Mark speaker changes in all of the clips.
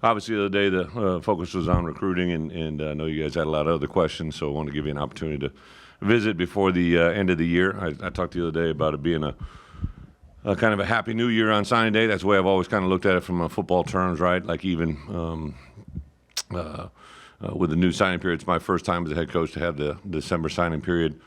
Speaker 1: obviously, the other day the focus was on recruiting, and I know you guys had a lot of other questions, so I want to give you an opportunity to visit before the end of the year. I talked the other day about it being a kind of a happy new year on signing day. That's the way I've always kind of looked at it from a football terms, right? Like even with the new signing period, it's my first time as a head coach to have the December signing period.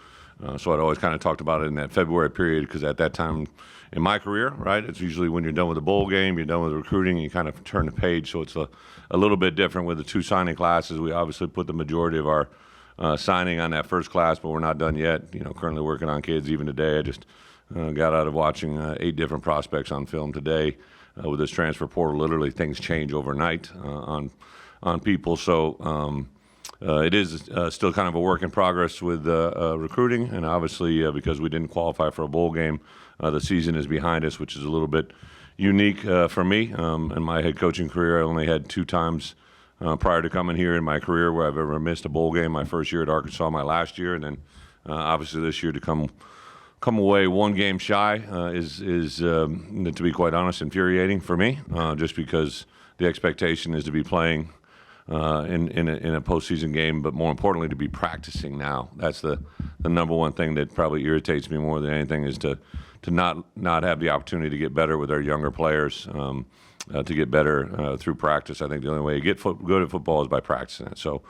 Speaker 1: So I'd always kind of talked about it in that February period because at that time in my career, right, it's usually when you're done with the bowl game, you're done with recruiting, and you kind of turn the page. So it's a little bit different with the two signing classes. We obviously put the majority of our signing on that first class, but we're not done yet. Currently working on kids even today. I just got out of watching 8 different prospects on film today. With this transfer portal, literally things change overnight on people. So it is still kind of a work in progress with recruiting, and obviously because we didn't qualify for a bowl game, the season is behind us, which is a little bit unique for me. In my head coaching career, I only had 2 times prior to coming here in my career where I've ever missed a bowl game. My first year at Arkansas, my last year, and then obviously this year to come away 1 game shy is to be quite honest, infuriating for me, just because the expectation is to be playing in a postseason game, but more importantly to be practicing now. That's the number one thing that probably irritates me more than anything, is to not have the opportunity to get better with our younger players, to get better through practice. I think the only way you get good at football is by practicing it. So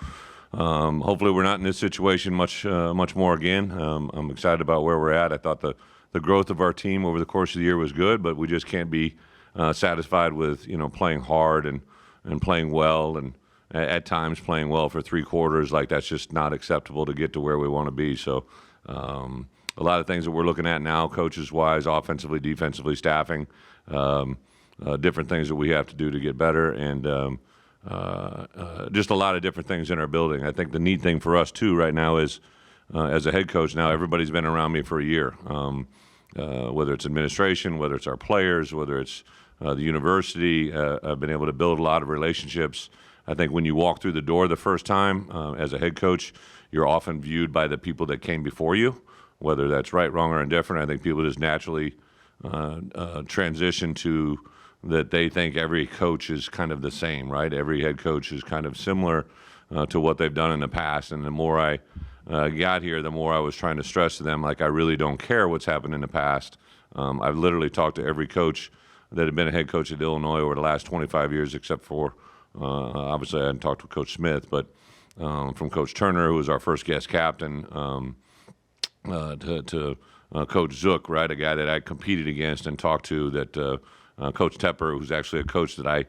Speaker 1: hopefully we're not in this situation much more again. I'm excited about where we're at. I thought the growth of our team over the course of the year was good, but we just can't be satisfied with playing hard and playing well, and at times playing well for 3 quarters. Like, that's just not acceptable to get to where we want to be. So a lot of things that we're looking at now, coaches-wise, offensively, defensively, staffing, different things that we have to do to get better, and just a lot of different things in our building. I think the neat thing for us, too, right now is, as a head coach now, everybody's been around me for a year, whether it's administration, whether it's our players, whether it's the university. I've been able to build a lot of relationships. I think when you walk through the door the first time as a head coach, you're often viewed by the people that came before you, whether that's right, wrong, or indifferent. I think people just naturally transition to that they think every coach is kind of the same, right? Every head coach is kind of similar to what they've done in the past. And the more I got here, the more I was trying to stress to them, like, I really don't care what's happened in the past. I've literally talked to every coach that had been a head coach at Illinois over the last 25 years, except for obviously I hadn't talked with Coach Smith, but from Coach Turner, who was our first guest captain, to Coach Zook, right, a guy that I competed against and talked to, that Coach Tepper, who's actually a coach that I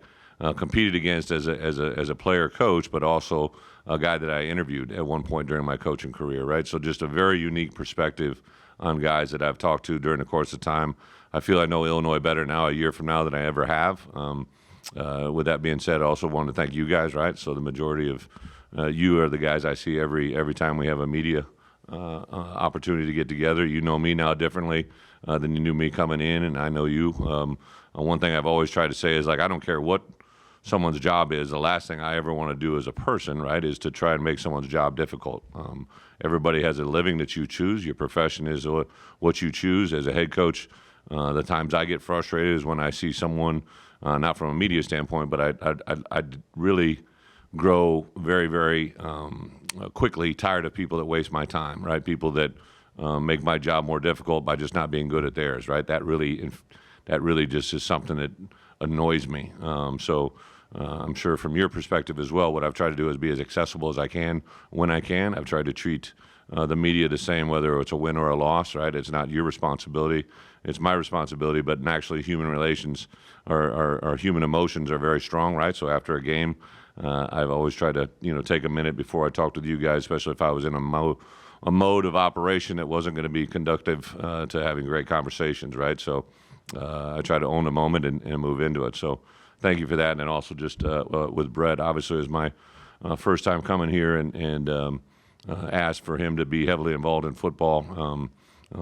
Speaker 1: competed against as a player coach, but also a guy that I interviewed at one point during my coaching career, right? So just a very unique perspective on guys that I've talked to during the course of time. I feel I know Illinois better now, a year from now, than I ever have. With that being said, I also wanted to thank you guys, right? So the majority of you are the guys I see every time we have a media opportunity to get together. You know me now differently than you knew me coming in, and I know you. One thing I've always tried to say is, like, I don't care what someone's job is. The last thing I ever want to do as a person, right, is to try and make someone's job difficult. Everybody has a living that you choose. Your profession is what you choose. As a head coach, the times I get frustrated is when I see someone, not from a media standpoint, but I really grow very, very quickly tired of people that waste my time, right? People that make my job more difficult by just not being good at theirs, right? That really just is something that annoys me. So I'm sure from your perspective as well, what I've tried to do is be as accessible as I can when I can. I've tried to treat the media the same, whether it's a win or a loss, right? It's not your responsibility. It's my responsibility, but actually human relations or human emotions are very strong, right? So after a game, I've always tried to, take a minute before I talked with you guys, especially if I was in a mode of operation that wasn't going to be conductive to having great conversations, right? So I try to own the moment and move into it. So thank you for that. And then also just with Bret, obviously it was my first time coming here and asked for him to be heavily involved in football.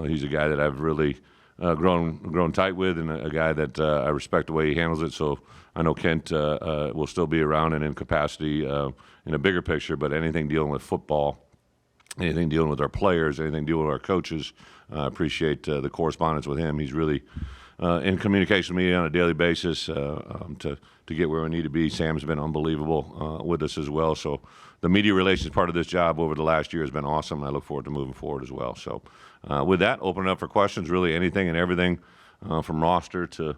Speaker 1: He's a guy that I've really grown tight with, and a guy that I respect the way he handles it. So I know Kent will still be around and in capacity in a bigger picture, but anything dealing with football, anything dealing with our players, anything dealing with our coaches, I appreciate the correspondence with him. He's really in communication with me on a daily basis to get where we need to be. Sam's been unbelievable with us as well. So the media relations part of this job over the last year has been awesome. I look forward to moving forward as well. So with that, open it up for questions, really anything and everything from roster to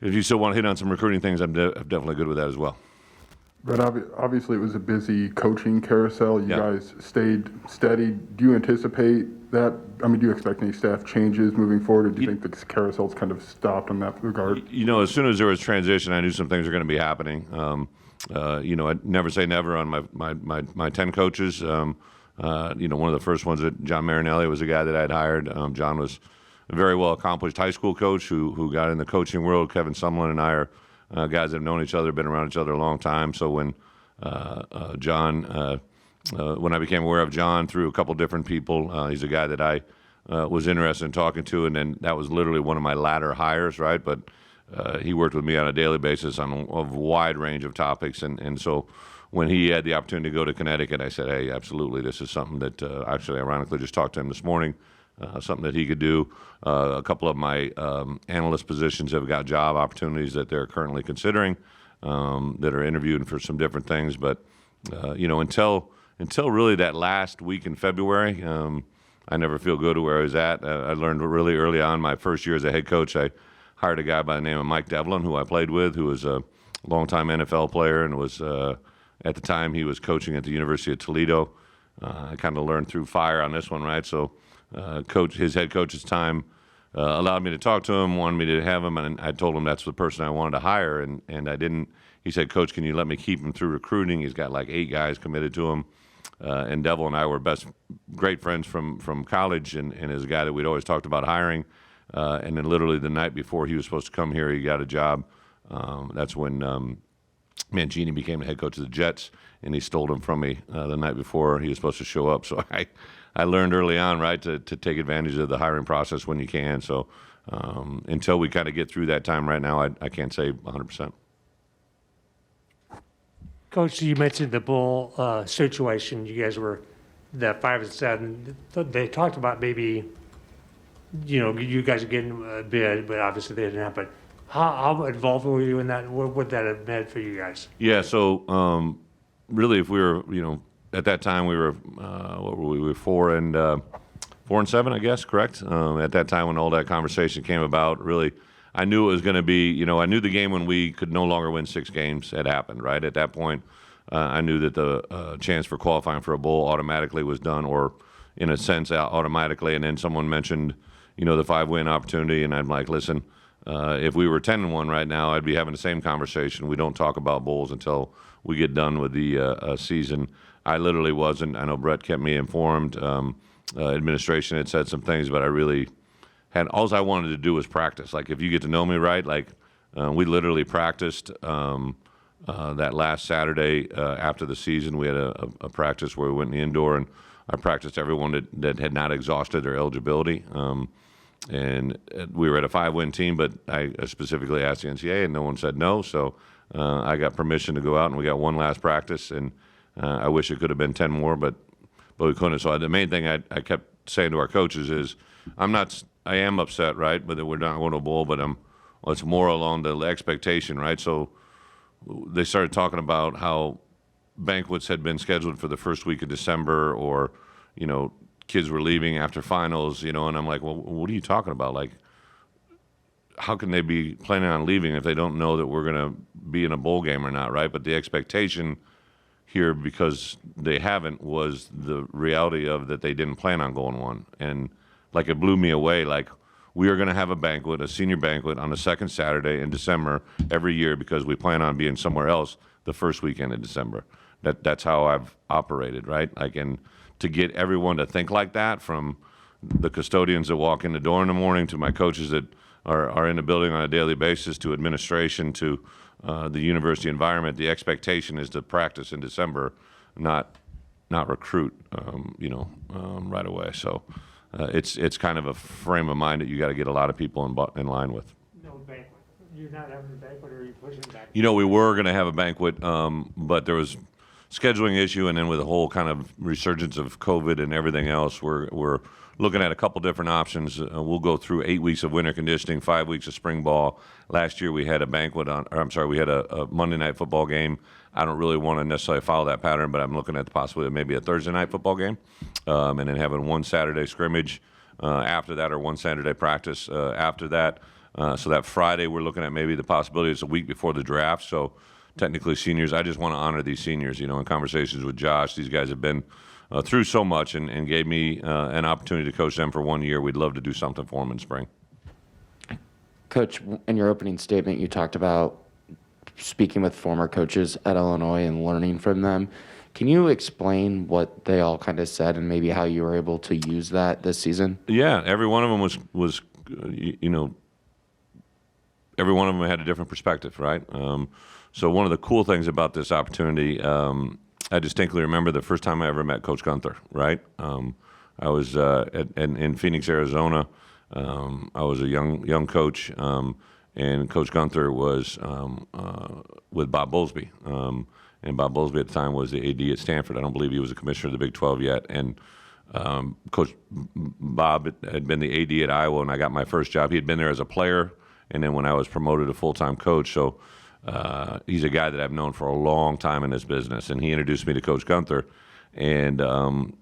Speaker 1: if you still want to hit on some recruiting things, I'm definitely good with that as well.
Speaker 2: But obviously it was a busy coaching carousel. You guys stayed steady. Do you anticipate that? I mean, do you expect any staff changes moving forward, or do you think the carousel's kind of stopped in that regard?
Speaker 1: As soon as there was transition, I knew some things were going to be happening. I'd never say never on my 10 coaches. One of the first ones, that John Marinelli was a guy that I'd hired. John was a very well accomplished high school coach who got in the coaching world. Kevin Sumlin and I are guys that have known each other, been around each other a long time. So when when I became aware of John through a couple different people, he's a guy that I was interested in talking to, and then that was literally one of my latter hires, right? But he worked with me on a daily basis on a wide range of topics, and so when he had the opportunity to go to Connecticut, I said, hey, absolutely, this is something that actually, ironically, just talked to him this morning. Something that he could do. A couple of my analyst positions have got job opportunities that they're currently considering, that are interviewing for some different things. But until really that last week in February, I never feel good where I was at. I learned really early on, my first year as a head coach, I hired a guy by the name of Mike Devlin, who I played with, who was a longtime NFL player and was at the time he was coaching at the University of Toledo. I kind of learned through fire on this one, right? So. His head coach's time allowed me to talk to him, wanted me to have him, and I told him that's the person I wanted to hire, and I didn't. He said, Coach, can you let me keep him through recruiting? He's got like 8 guys committed to him, and Devil and I were great friends from college, and is a guy that we'd always talked about hiring, and then literally the night before he was supposed to come here, he got a job. That's when Mangini became the head coach of the Jets, and he stole him from me the night before he was supposed to show up. So I learned early on, right, to take advantage of the hiring process when you can. So until we kind of get through that time right now, I can't say 100%.
Speaker 3: Coach, you mentioned the Bull situation. You guys were the 5-7. They talked about maybe, you guys are getting a bid, but obviously they didn't happen. How involved were you in that? What would that have meant for you guys?
Speaker 1: Yeah, so really, if we were, at that time we were, what were we? We were 4-7, I guess, correct? At that time when all that conversation came about, really, I knew it was going to be, I knew the game when we could no longer win 6 games had happened, right? At that point, I knew that the chance for qualifying for a bowl automatically was done, or in a sense, automatically. And then someone mentioned, the 5-win opportunity, and I'm like, listen, if we were 10-1 right now, I'd be having the same conversation. We don't talk about bowls until we get done with the season. I literally wasn't. I know Bret kept me informed. Administration had said some things, but I really had, all I wanted to do was practice. Like, if you get to know me right, we literally practiced that last Saturday after the season. We had a practice where we went in the indoor, and I practiced everyone that had not exhausted their eligibility. And we were at a 5-win team, but I specifically asked the NCAA, and no one said no. So I got permission to go out, and we got one last practice. And I wish it could have been 10 more, but we couldn't. So the main thing I kept saying to our coaches is, I am upset, right, but that we're not going to a bowl, but it's more along the expectation, right? So they started talking about how banquets had been scheduled for the first week of December, or kids were leaving after finals, and I'm like, well, what are you talking about? Like, how can they be planning on leaving if they don't know that we're going to be in a bowl game or not, right? But the expectation here, because they haven't, was the reality of that they didn't plan on going one. And it blew me away. We are going to have a banquet, a senior banquet, on the second Saturday in December every year because we plan on being somewhere else the first weekend in December. That's how I've operated, right? And to get everyone to think like that, from the custodians that walk in the door in the morning to my coaches that are in the building on a daily basis, to administration, to the university environment, the expectation is to practice in December, not recruit, right away. So it's kind of a frame of mind that you got to get a lot of people in line with.
Speaker 3: No banquet. You're not having a banquet, or are you pushing back?
Speaker 1: We were going to have a banquet, but there was scheduling issue, and then with the whole kind of resurgence of COVID and everything else, we're looking at a couple different options. We'll go through 8 weeks of winter conditioning, 5 weeks of spring ball. Last year we had a we had a Monday night football game. I don't really want to necessarily follow that pattern, but I'm looking at the possibility of maybe a Thursday night football game, and then having one Saturday scrimmage after that, or one Saturday practice after that. So that Friday, we're looking at maybe the possibility it's a week before the draft. So technically seniors, I just want to honor these seniors. In conversations with Josh, these guys have been through so much and gave me an opportunity to coach them for 1 year. We'd love to do something for them in spring.
Speaker 4: Coach, in your opening statement, you talked about speaking with former coaches at Illinois and learning from them. Can you explain what they all kind of said and maybe how you were able to use that this season?
Speaker 1: Yeah, every one of them was every one of them had a different perspective, right? So one of the cool things about this opportunity, I distinctly remember the first time I ever met Coach Gunther, right? I was in Phoenix, Arizona. I was a young coach, and Coach Gunther was with Bob Bowlesby. And Bob Bowlesby at the time was the AD at Stanford. I don't believe he was a commissioner of the Big 12 yet. And Coach Bob had been the AD at Iowa, and I got my first job. He had been there as a player, and then when I was promoted to full-time coach. So he's a guy that I've known for a long time in this business, and he introduced me to Coach Gunther, and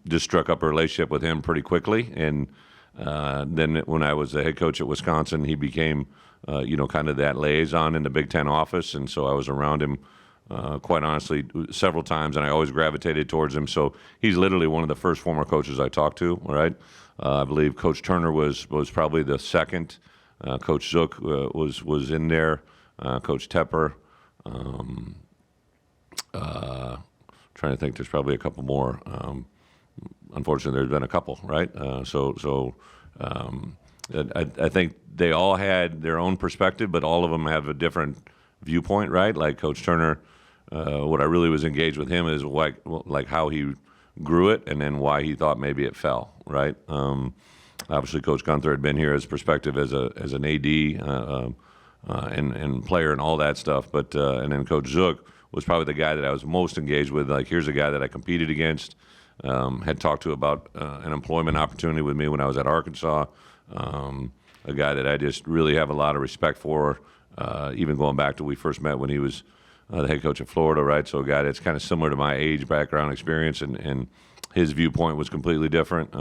Speaker 1: just struck up a relationship with him pretty quickly. And then when I was the head coach at Wisconsin, he became, kind of that liaison in the Big Ten office, and so I was around him quite honestly several times, and I always gravitated towards him. So he's literally one of the first former coaches I talked to, right? I believe Coach Turner was probably the second. Coach Zook was in there. Coach Tepper. Trying to think, there's probably a couple more. Unfortunately, there's been a couple, right? I think they all had their own perspective, but all of them have a different viewpoint, right? Like Coach Turner, what I really was engaged with him is like how he grew it, and then why he thought maybe it fell, right? Obviously, Coach Gunther had been here as perspective as an AD and player and all that stuff. But and then Coach Zook was probably the guy that I was most engaged with. Like, here's a guy that I competed against, had talked to about an employment opportunity with me when I was at Arkansas. A guy that I just really have a lot of respect for, even going back to we first met when he was the head coach of Florida, right? So a guy that's kind of similar to my age, background, experience, and his viewpoint was completely different.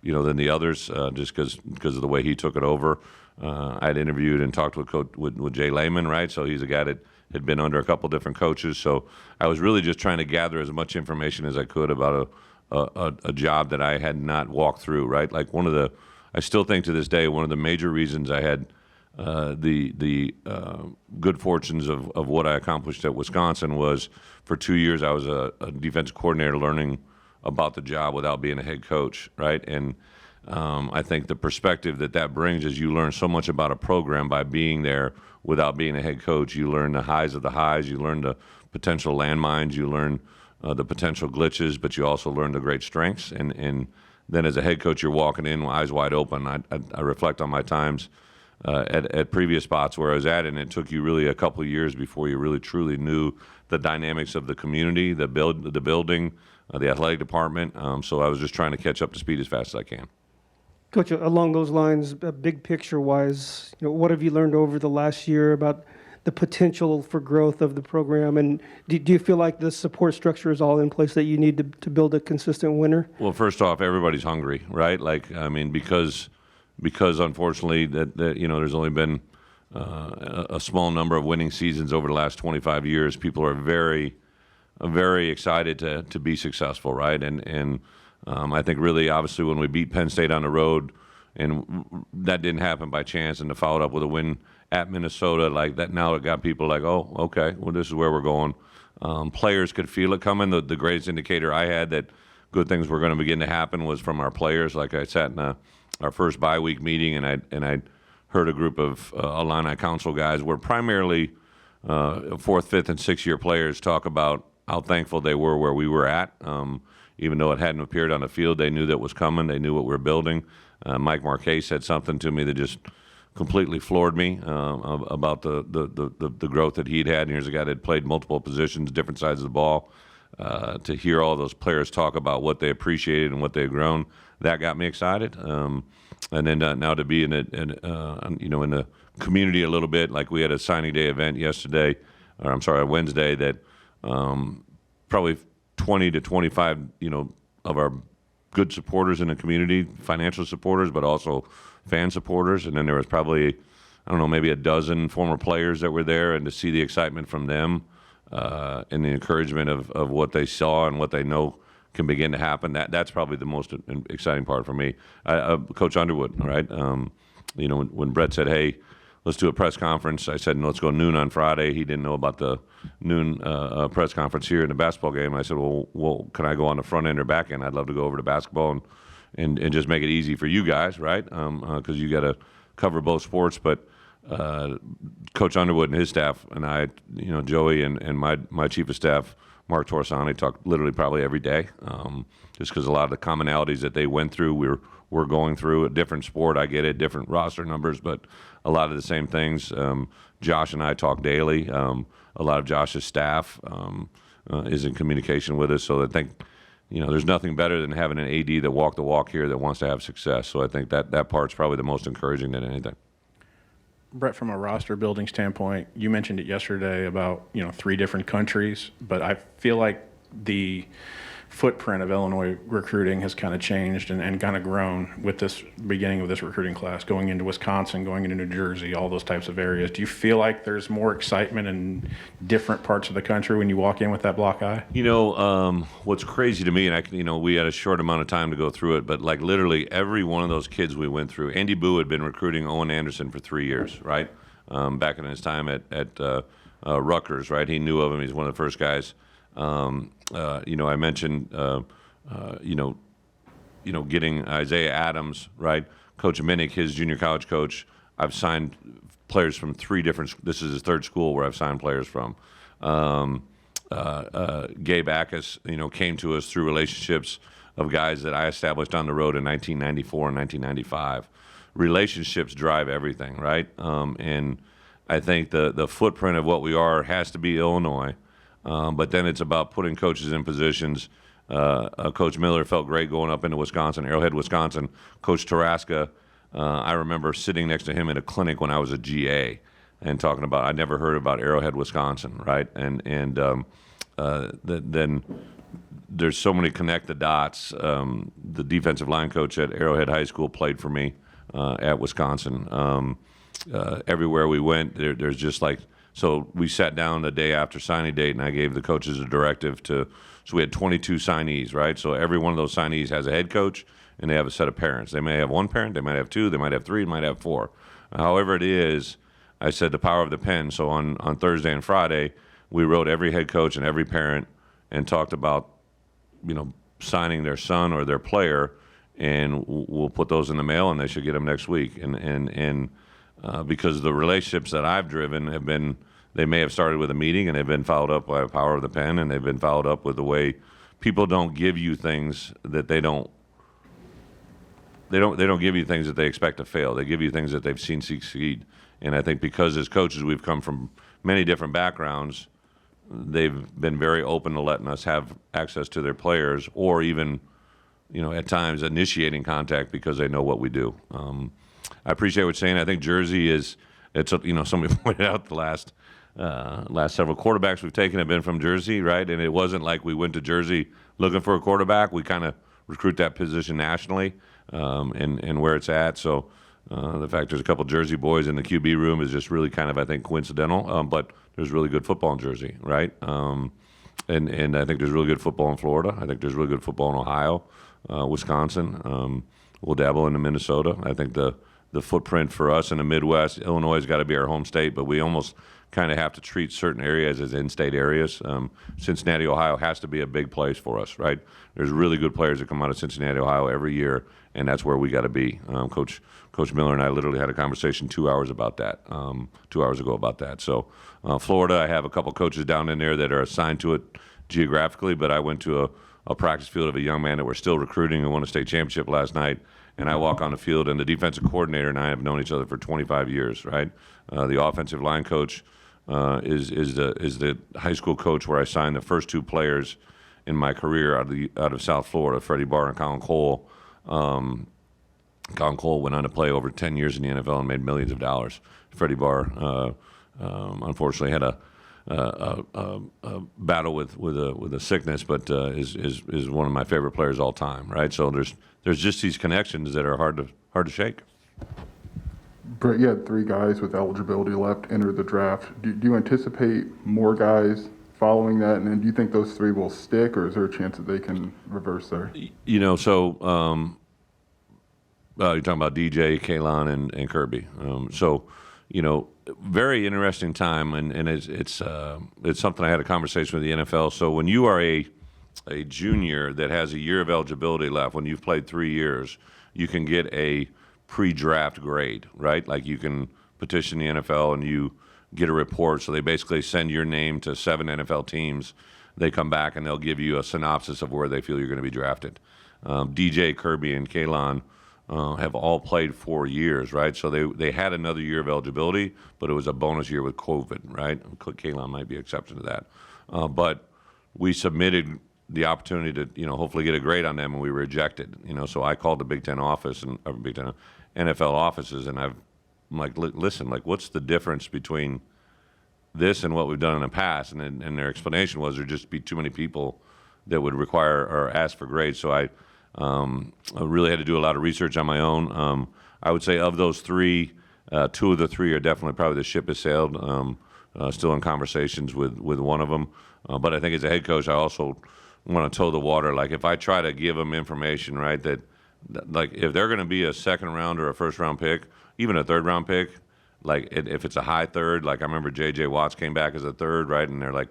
Speaker 1: Than the others, just because of the way he took it over. I'd interviewed and talked with Jay Lehman, right? So he's a guy that had been under a couple different coaches. So I was really just trying to gather as much information as I could about a job that I had not walked through, right? Like I still think to this day, one of the major reasons I had the good fortunes of what I accomplished at Wisconsin was for 2 years I was a defensive coordinator learning about the job without being a head coach, right? And I think the perspective that brings is you learn so much about a program by being there without being a head coach. You learn the highs of the highs, you learn the potential landmines, you learn the potential glitches, but you also learn the great strengths. And then as a head coach, you're walking in eyes wide open. I reflect on my times at previous spots where I was at, and it took you really a couple of years before you really truly knew the dynamics of the community, the building, the athletic department. So I was just trying to catch up to speed as fast as I can.
Speaker 5: Coach, along those lines, big picture-wise, what have you learned over the last year about the potential for growth of the program? And do you feel like the support structure is all in place that you need to build a consistent winner?
Speaker 1: Well, first off, everybody's hungry, right? Because unfortunately there's only been a small number of winning seasons over the last 25 years. People are very, very excited to be successful, right? And I think really, obviously, when we beat Penn State on the road, and that didn't happen by chance, and to follow it up with a win at Minnesota, like that, now it got people like, oh, okay, well, this is where we're going. Players could feel it coming. The greatest indicator I had that good things were going to begin to happen was from our players. Like I sat in our first bye week meeting, and I heard a group of Illini Council guys, were primarily fourth, fifth, and sixth-year players, talk about how thankful they were where we were at. Even though it hadn't appeared on the field, they knew that was coming. They knew what we were building. Mike Marquez said something to me that just completely floored me about the growth that he'd had. And here's a guy that had played multiple positions, different sides of the ball. to hear all those players talk about what they appreciated and what they've grown, that got me excited. And then now to be in the community a little bit, like we had a signing day event yesterday, or I'm sorry, Wednesday, that probably 20 to 25, of our good supporters in the community, financial supporters, but also fan supporters. And then there was probably, I don't know, maybe a dozen former players that were there, and to see the excitement from them and the encouragement of what they saw and what they know can begin to happen, that's probably the most exciting part for me. Coach Underwood, right? When Bret said, hey, let's do a press conference, I said, no, let's go noon on Friday. He didn't know about the noon press conference here in the basketball game. I said, well, can I go on the front end or back end? I'd love to go over to basketball and just make it easy for you guys, right? Because you got to cover both sports. But Coach Underwood and his staff and I, Joey and my chief of staff, Mark Torsani, talk literally probably every day, just because a lot of the commonalities that they went through, we're going through. A different sport, I get it, different roster numbers, but a lot of the same things. Josh and I talk daily. A lot of Josh's staff is in communication with us, so I think there's nothing better than having an AD that walked the walk here that wants to have success. So I think that part's probably the most encouraging than anything.
Speaker 6: Brett, from a roster building standpoint, you mentioned it yesterday about 3 different countries, but I feel like the footprint of Illinois recruiting has kind of changed and kind of grown with this beginning of this recruiting class, going into Wisconsin, going into New Jersey, all those types of areas. Do you feel like there's more excitement in different parts of the country when you walk in with that block eye?
Speaker 1: What's crazy to me, and we had a short amount of time to go through it, but like literally every one of those kids we went through, Andy Boo had been recruiting Owen Anderson for 3 years, right? Back in his time at Rutgers, right? He knew of him. He's one of the first guys. I mentioned, getting Isaiah Adams, right? Coach Minnick, his junior college coach. I've signed players from 3 different. This is his 3rd school where I've signed players from. Gabe Ackus, came to us through relationships of guys that I established on the road in 1994 and 1995. Relationships drive everything, right? And I think the footprint of what we are has to be Illinois. But then it's about putting coaches in positions. Coach Miller felt great going up into Wisconsin, Arrowhead, Wisconsin. Coach Taraska, I remember sitting next to him in a clinic when I was a GA and talking about, I never heard about Arrowhead, Wisconsin, right? And then there's so many connect the dots. The defensive line coach at Arrowhead High School played for me at Wisconsin. Everywhere we went, there's just like, so we sat down the day after signing date, and I gave the coaches a directive so we had 22 signees, right? So every one of those signees has a head coach, and they have a set of parents. They may have 1 parent, they might have 2, they might have 3, they might have 4. However it is, I said the power of the pen. So on Thursday and Friday, we wrote every head coach and every parent and talked about, signing their son or their player, and we'll put those in the mail, and they should get them next week. And because the relationships that I've driven have been, they may have started with a meeting and they've been followed up by the power of the pen, and they've been followed up with the way people don't give you things that they don't give you things that they expect to fail. They give you things that they've seen succeed. And I think because as coaches we've come from many different backgrounds, they've been very open to letting us have access to their players, or even, at times initiating contact because they know what we do. I appreciate what you're saying. I think Jersey somebody pointed out the last several quarterbacks we've taken have been from Jersey, right? And it wasn't like we went to Jersey looking for a quarterback. We kind of recruit that position nationally and where it's at. So the fact there's a couple Jersey boys in the QB room is just really kind of, I think, coincidental. But there's really good football in Jersey, right? And I think there's really good football in Florida. I think there's really good football in Ohio, Wisconsin. We'll dabble into Minnesota. I think the footprint for us in the Midwest, Illinois has got to be our home state, but we almost kind of have to treat certain areas as in-state areas. Cincinnati, Ohio has to be a big place for us, right? There's really good players that come out of Cincinnati, Ohio every year, and that's where we got to be. Coach Miller and I literally had a conversation 2 hours about that, 2 hours ago about that. So Florida, I have a couple coaches down in there that are assigned to it geographically, but I went to a practice field of a young man that we're still recruiting who won a state championship last night. And I walk on the field, and the defensive coordinator and I have known each other for 25 years, right? The offensive line coach is the high school coach where I signed the first 2 players in my career out of South Florida, Freddie Barr and Colin Cole. Colin Cole went on to play over 10 years in the NFL and made millions of dollars. Freddie Barr, unfortunately, had a battle with a sickness, but is one of my favorite players all time. Right, so there's just these connections that are hard to shake.
Speaker 2: Brett, you had 3 guys with eligibility left enter the draft. Do you anticipate more guys following that? And then do you think those 3 will stick, or is there a chance that they can reverse there?
Speaker 1: So you're talking about DJ, Kalon, and Kirby. Very interesting time, and it's something I had a conversation with the NFL. So when you are a junior that has a year of eligibility left, when you've played 3 years, you can get a pre-draft grade, right? Like you can petition the NFL and you get a report. So they basically send your name to 7 NFL teams. They come back and they'll give you a synopsis of where they feel you're going to be drafted. DJ, Kirby, and Kalon have all played 4 years, right? So they had another year of eligibility, but it was a bonus year with COVID, right? Kalon might be an exception to that. But we submitted the opportunity to, hopefully get a grade on them, and we were rejected. So I called the Big Ten office and Big Ten NFL offices, and I'm like, listen, like, what's the difference between this and what we've done in the past? And their explanation was there'd just be too many people that would require or ask for grades. So I really had to do a lot of research on my own. I would say of those 3, 2 of the 3 are definitely probably the ship has sailed. Still in conversations with one of them. But I think as a head coach, I also want to toe the water. Like if I try to give them information, right, that like if they're going to be a second round or a first round pick, even a third round pick, like if it's a high third, like I remember J.J. Watts came back as a third, right, and they're like,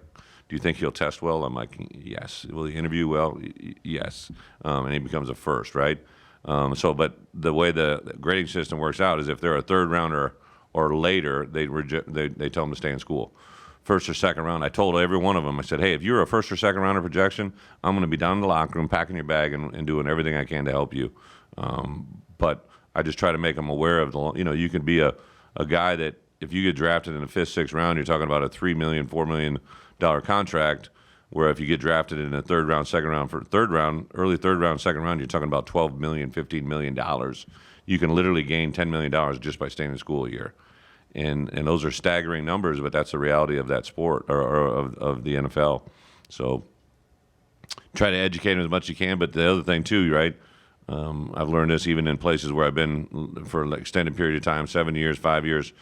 Speaker 1: do you think he'll test well? I'm like, yes. Will he interview well? Yes. And he becomes a first, right? But the way the grading system works out is if they're a third rounder or later, they tell them to stay in school. First or second round, I told every one of them, I said, hey, if you're a first or second rounder projection, I'm going to be down in the locker room packing your bag and doing everything I can to help you. But I just try to make them aware of you can be a guy that if you get drafted in the 5th, 6th round, you're talking about a $3 million, $4 million contract, where if you get drafted in a third round, second round, early third round, second round, you're talking about $12 million, $15 million. You can literally gain $10 million just by staying in school a year. And those are staggering numbers, but that's the reality of that sport or of the NFL. So try to educate them as much as you can. But the other thing too, right? I've learned this even in places where I've been for an extended period of time, 7 years, 5 years.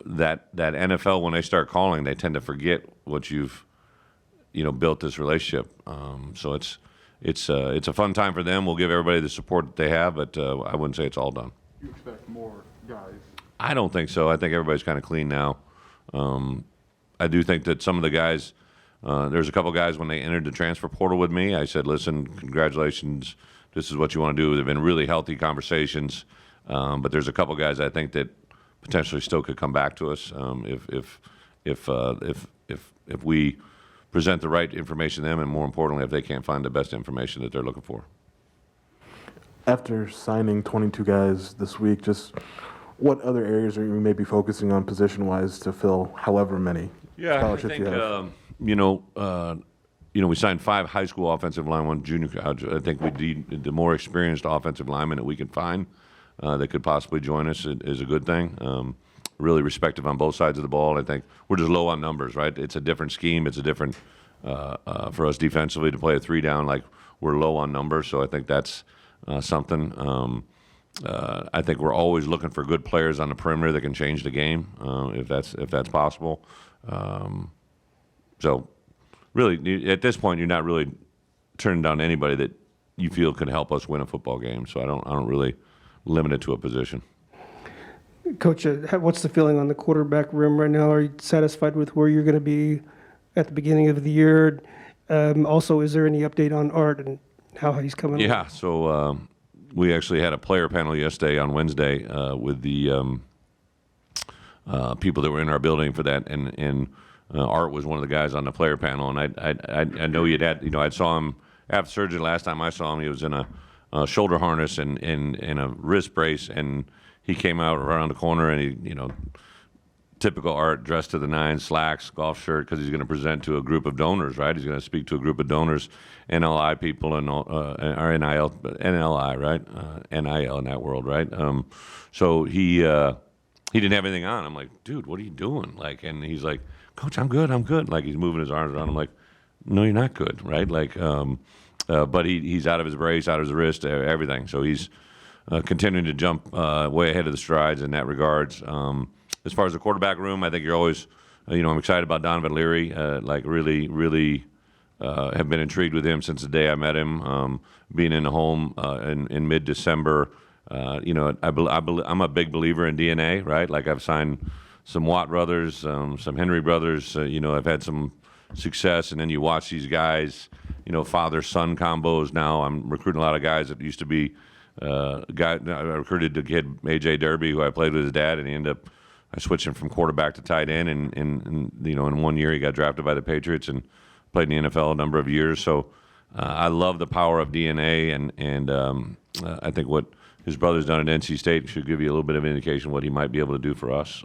Speaker 1: That NFL, when they start calling, they tend to forget what you've built this relationship. So it's a fun time for them. We'll give everybody the support that they have, but I wouldn't say it's all done.
Speaker 2: You expect more guys?
Speaker 1: I don't think so. I think everybody's kind of clean now. I do think that some of the guys, there's a couple guys when they entered the transfer portal with me, I said, listen, congratulations. This is what you want to do. There have been really healthy conversations. But there's a couple guys I think that potentially still could come back to us if we present the right information to them, and more importantly, if they can't find the best information that they're looking for.
Speaker 7: After signing 22 guys this week, just what other areas are you maybe focusing on position-wise to fill however many scholarships you have?
Speaker 1: We signed 5 high school offensive line, 1 junior college. I think we need the more experienced offensive linemen that we can find that could possibly join us is a good thing. Really respective on both sides of the ball. I think we're just low on numbers, right? It's a different scheme. It's a different for us defensively to play a 3 down. Like we're low on numbers, so I think that's something. I think we're always looking for good players on the perimeter that can change the game, if that's possible. So, really, at this point, you're not really turning down anybody that you feel could help us win a football game. So I don't really limit it to a position.
Speaker 5: Coach, what's the feeling on the quarterback room right now? Are you satisfied with where you're going to be at the beginning of the year? Also, is there any update on Art and how he's coming?
Speaker 1: Yeah, so we actually had a player panel yesterday on Wednesday with the people that were in our building for that, and Art was one of the guys on the player panel, and I know I saw him after surgery last time I saw him. He was in a shoulder harness and a wrist brace, and he came out around the corner and he typical Art dressed to the nines, slacks, golf shirt, because he's going to present to a group of donors, right? He's going to speak to a group of donors, NLI people and or NIL, NLI, right? NIL in that world, right? So he didn't have anything on. I'm like, dude, what are you doing? Like, and he's like, Coach, I'm good, I'm good. Like he's moving his arms around. I'm like, no, you're not good, right? Like, but he's out of his brace, out of his wrist, everything. So he's continuing to jump way ahead of the strides in that regards. As far as the quarterback room, I think you're always, I'm excited about Donovan Leary. Like really have been intrigued with him since the day I met him. Being in the home in mid-December, I'm a big believer in DNA, right? Like I've signed some Watt brothers, some Henry brothers. I've had some success, and then you watch these guys, father-son combos. Now I'm recruiting a lot of guys that used to be. I recruited the kid AJ Derby, who I played with his dad, and I switched him from quarterback to tight end, and in 1 year he got drafted by the Patriots and played in the NFL a number of years. So I love the power of DNA, and I think what his brother's done at NC State should give you a little bit of indication what he might be able to do for us.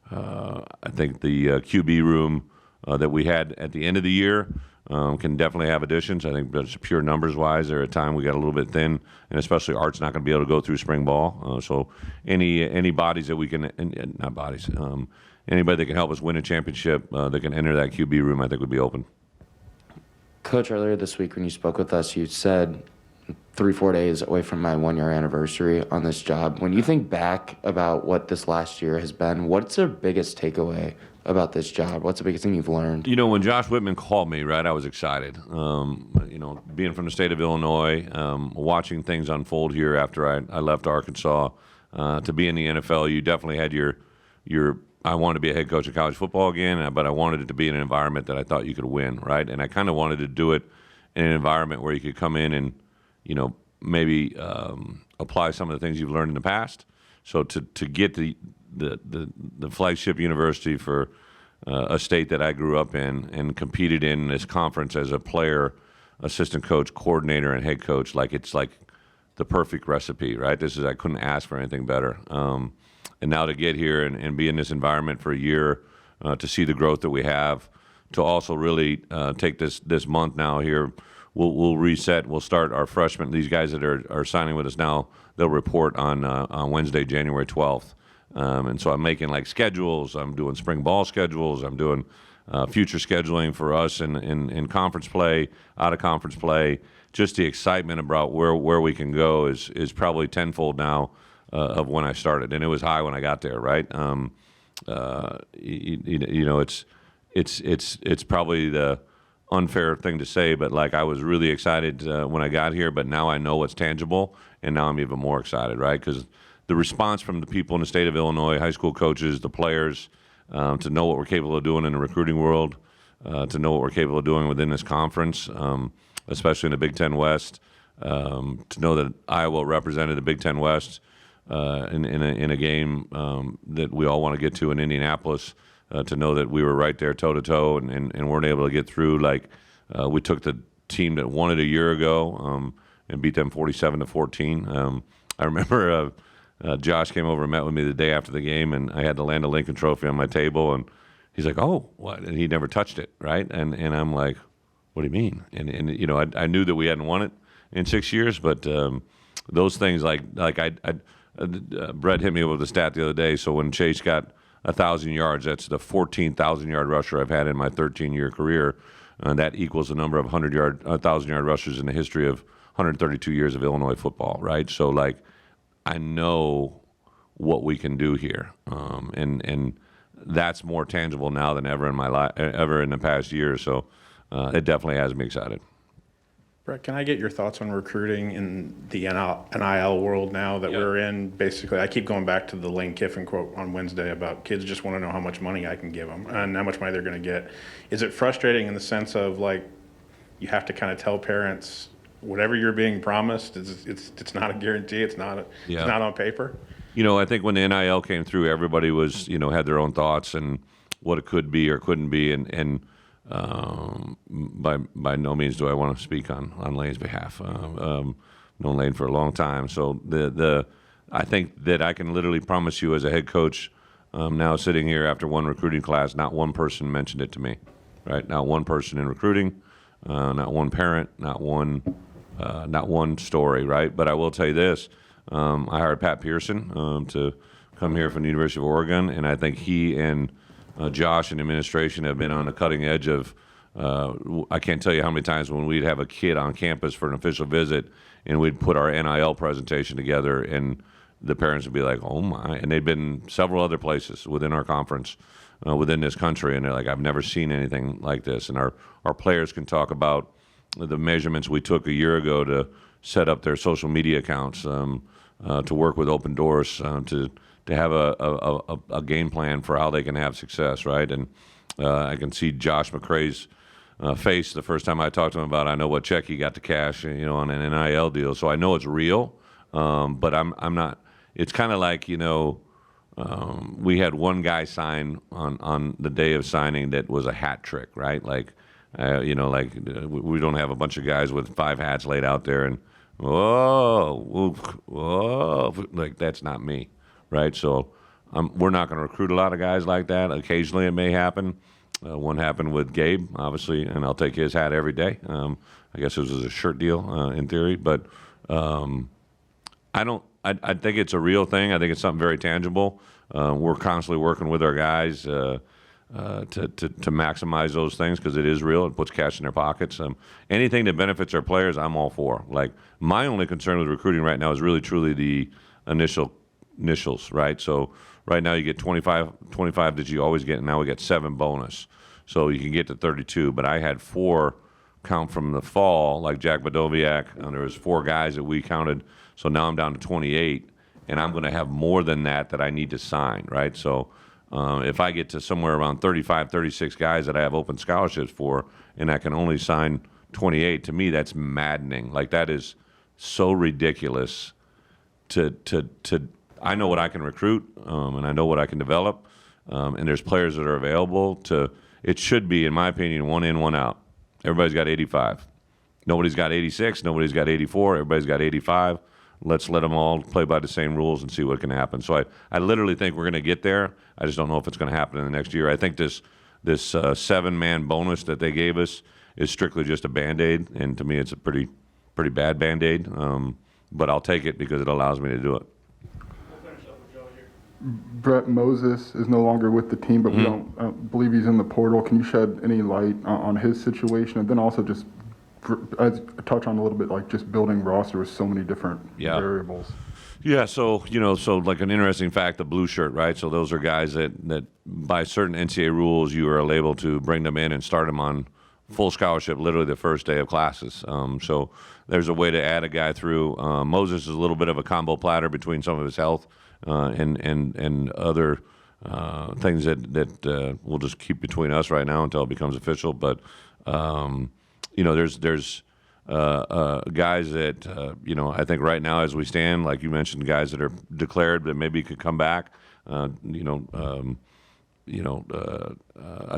Speaker 1: I think the QB room that we had at the end of the year can definitely have additions. I think just pure numbers-wise, there at a time we got a little bit thin, and especially Art's not going to be able to go through spring ball. So any bodies that we can, not bodies, anybody that can help us win a championship that can enter that QB room, I think would be open.
Speaker 4: Coach, earlier this week when you spoke with us, you said 3-4 days away from my 1-year anniversary on this job. When you think back about what this last year has been, what's your biggest takeaway about this job? What's the biggest thing you've learned?
Speaker 1: When Josh Whitman called me, right, I was excited. Being from the state of Illinois, watching things unfold here after I left Arkansas, to be in the NFL, you definitely had your I wanted to be a head coach of college football again, but I wanted it to be in an environment that I thought you could win, right? And I kind of wanted to do it in an environment where you could come in and, maybe apply some of the things you've learned in the past. So to get the flagship university for a state that I grew up in and competed in this conference as a player, assistant coach, coordinator, and head coach, it's like the perfect recipe, right? I couldn't ask for anything better. And now to get here and be in this environment for a year, to see the growth that we have, to also really take this month now here, we'll reset. We'll start our freshmen. These guys that are signing with us now, they'll report on Wednesday, January 12th. And so I'm making schedules. I'm doing spring ball schedules. I'm doing future scheduling for us in conference play, out of conference play. Just the excitement about where we can go is probably tenfold now of when I started, and it was high when I got there. Right? It's probably the unfair thing to say, but I was really excited when I got here, but now I know what's tangible, and now I'm even more excited, right? Because the response from the people in the state of Illinois, high school coaches, the players, to know what we're capable of doing in the recruiting world, to know what we're capable of doing within this conference, especially in the Big Ten West, to know that Iowa represented the Big Ten West in a game that we all want to get to in Indianapolis, to know that we were right there toe-to-toe and weren't able to get through. We took the team that won it a year ago and beat them 47-14. I remember Josh came over and met with me the day after the game, and I had the Land Lincoln Trophy on my table, and he's like, "Oh, what?" And he never touched it, right? And I'm like, "What do you mean?" And I knew that we hadn't won it in 6 years, but those things Bret hit me with a stat the other day. So when Chase got 1,000 yards, that's the 14,000-yard rusher I've had in my 13-year career. That equals the number of 1,000-yard rushers in the history of 132 years of Illinois football, right? So I know what we can do here, and that's more tangible now than ever in my life, ever in the past year. So it definitely has me excited.
Speaker 6: Bret, can I get your thoughts on recruiting in the NIL world now that we're in? Basically, I keep going back to the Lane Kiffin quote on Wednesday about kids just want to know how much money I can give them and how much money they're going to get. Is it frustrating in the sense of you have to kind of tell parents whatever you're being promised, it's not a guarantee, it's not on paper?
Speaker 1: I think when the NIL came through, everybody was had their own thoughts and what it could be or couldn't be, and by no means do I want to speak on Lane's behalf. Known Lane for a long time, so I think that I can literally promise you as a head coach Now sitting here after one recruiting class, not one person mentioned it to me, right? Not one person in recruiting, not one parent, not one story, right? But I will tell you this: I hired Pat Pearson to come here from the University of Oregon, and I think he and Josh and administration have been on the cutting edge of. I can't tell you how many times when we'd have a kid on campus for an official visit, and we'd put our NIL presentation together, and the parents would be like, "Oh my!" And they'd been several other places within our conference, within this country, and they're like, "I've never seen anything like this." And our players can talk about the measurements we took a year ago to set up their social media accounts, to work with Open Doors, to have a game plan for how they can have success, right? And I can see Josh McCray's face the first time I talked to him about, I know what check he got to cash, on an NIL deal. So I know it's real, but I'm not. It's kind of like, we had one guy sign on the day of signing that was a hat trick, right? Like, we don't have a bunch of guys with 5 hats laid out there and whoa, like that's not me, right? So we're not going to recruit a lot of guys like that. Occasionally it may happen. One happened with Gabe, obviously, and I'll take his hat every day. I guess it was a shirt deal in theory, but I think it's a real thing. I think it's something very tangible. We're constantly working with our guys to maximize those things because it is real. It puts cash in their pockets. Anything that benefits our players, I'm all for. Like, my only concern with recruiting right now is really truly the initials, right? So right now you get 25 that you always get, and now we get 7 bonus. So you can get to 32, but I had 4 count from the fall, like Jack Badoviak, and there was 4 guys that we counted. So now I'm down to 28, and I'm going to have more than that I need to sign, right? So if I get to somewhere around 35, 36 guys that I have open scholarships for, and I can only sign 28, to me that's maddening. Like, that is so ridiculous. I know what I can recruit, and I know what I can develop, and there's players that are available to. It should be, in my opinion, 1 in, 1 out. Everybody's got 85. Nobody's got 86. Nobody's got 84. Everybody's got 85. Let's let them all play by the same rules and see what can happen. So I literally think we're going to get there. I just don't know if it's going to happen in the next year. I think this 7-man bonus that they gave us is strictly just a Band-Aid, and to me it's a pretty bad Band-Aid. But I'll take it because it allows me to do it.
Speaker 2: Brett Moses is no longer with the team, but we don't believe he's in the portal. Can you shed any light on his situation? And then also just touch on a little bit, like just building roster with so many different variables.
Speaker 1: Yeah, so like an interesting fact, the blue shirt, right? So those are guys that by certain NCAA rules, you are able to bring them in and start them on full scholarship literally the first day of classes. So there's a way to add a guy through. Moses is a little bit of a combo platter between some of his health and other things that we'll just keep between us right now until it becomes official. But there's guys that I think right now as we stand, like you mentioned, guys that are declared that maybe could come back. A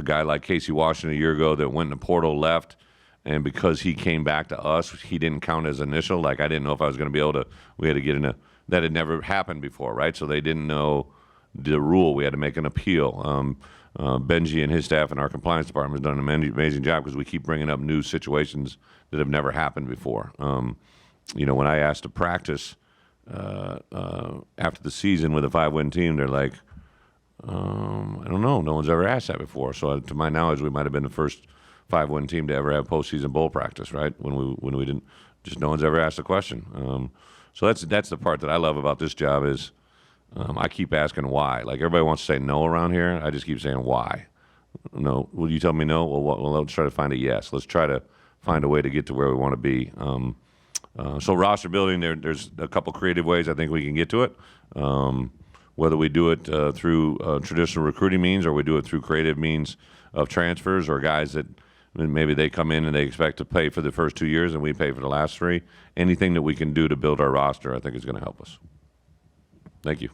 Speaker 1: guy like Casey Washington a year ago that went in the portal, left, and because he came back to us, he didn't count as initial. Like, I didn't know if I was going to be able to. We had to get in that had never happened before, right? So they didn't know the rule. We had to make an appeal. Benji and his staff in our compliance department has done an amazing job because we keep bringing up new situations that have never happened before. When I asked to practice after the season with a 5-win team, they're like, I don't know. No one's ever asked that before. So to my knowledge, we might have been the first 5-win team to ever have postseason bowl practice, right? When we didn't, just no one's ever asked the question. So that's the part that I love about this job is I keep asking why. Like, everybody wants to say no around here. I just keep saying why. No, will you tell me no? Well, let's try to find a yes. Let's try to find a way to get to where we want to be. So roster building, there's a couple creative ways I think we can get to it. Whether we do it through traditional recruiting means or we do it through creative means of transfers or guys that maybe they come in and they expect to pay for the first 2 years and we pay for the last 3. Anything that we can do to build our roster, I think, is going to help us. Thank you.